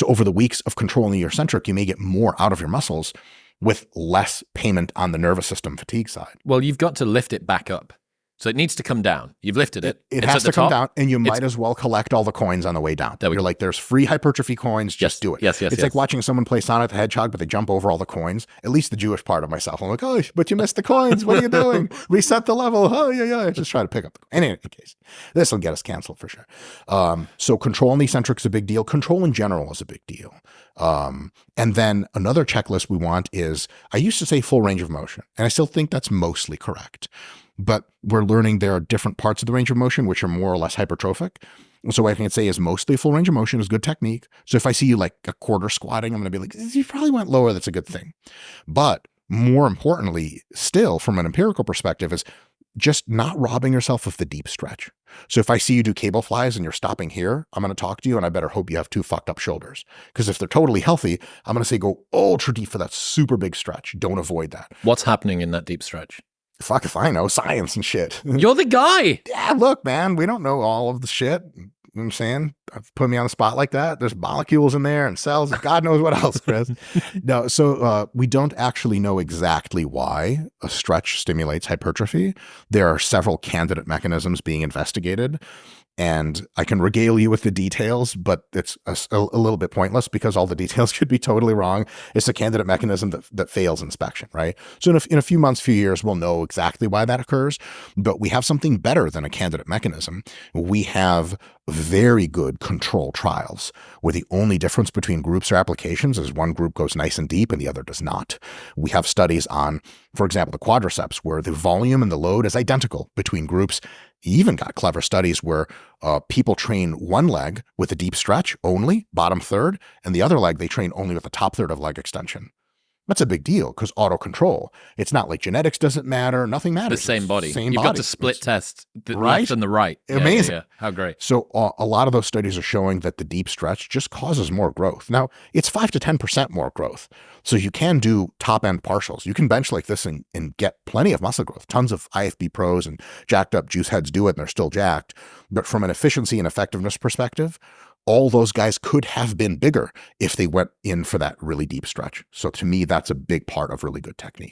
So over the weeks of controlling the eccentric, you may get more out of your muscles with less payment on the nervous system fatigue side. Well, you've got to lift it back up. So it needs to come down. You've lifted it. It has to come down, and you might as well collect all the coins on the way down. You're like, there's free hypertrophy coins, just do it. Yes. It's like watching someone play Sonic the Hedgehog, but they jump over all the coins. At least the Jewish part of myself. I'm like, oh, but you missed the coins. What are you doing? Reset the level. Oh, yeah. Just try to pick up the coins. In any case, this will get us canceled for sure. So control in the eccentric is a big deal. Control in general is a big deal. And then another checklist we want is, I used to say full range of motion, and I still think that's mostly correct. But we're learning there are different parts of the range of motion which are more or less hypertrophic. So what I can say is mostly full range of motion is good technique. So if I see you like a quarter squatting, I'm going to be like, you probably went lower. That's a good thing. But more importantly, still from an empirical perspective, is just not robbing yourself of the deep stretch. So if I see you do cable flies and you're stopping here, I'm going to talk to you and I better hope you have 2 fucked up shoulders. Because if they're totally healthy, I'm going to say go ultra deep for that super big stretch. Don't avoid that. What's happening in that deep stretch? Fuck if I know, science and shit. You're the guy. Yeah, look, man, we don't know all of the shit. You know what I'm saying? Put me on the spot like that. There's molecules in there and cells. God knows what else, Chris. No, so we don't actually know exactly why a stretch stimulates hypertrophy. There are several candidate mechanisms being investigated. And I can regale you with the details, but it's a little bit pointless because all the details could be totally wrong. It's a candidate mechanism that fails inspection, right? So in a few months, few years, we'll know exactly why that occurs. But we have something better than a candidate mechanism. We have very good control trials where the only difference between groups or applications is one group goes nice and deep and the other does not. We have studies on, for example, the quadriceps where the volume and the load is identical between groups. You even got clever studies where people train one leg with a deep stretch only, bottom third, and the other leg they train only with the top third of leg extension. That's a big deal because auto control. It's not like genetics doesn't matter. Nothing matters. The same body. Same You've body. got to split test the Right? left and the right. Amazing. Yeah. How great. So a lot of those studies are showing that the deep stretch just causes more growth. Now, it's 5 to 10% more growth. So you can do top end partials. You can bench like this and get plenty of muscle growth. Tons of IFB pros and jacked up juice heads do it and they're still jacked. But from an efficiency and effectiveness perspective, all those guys could have been bigger if they went in for that really deep stretch. So to me, that's a big part of really good technique.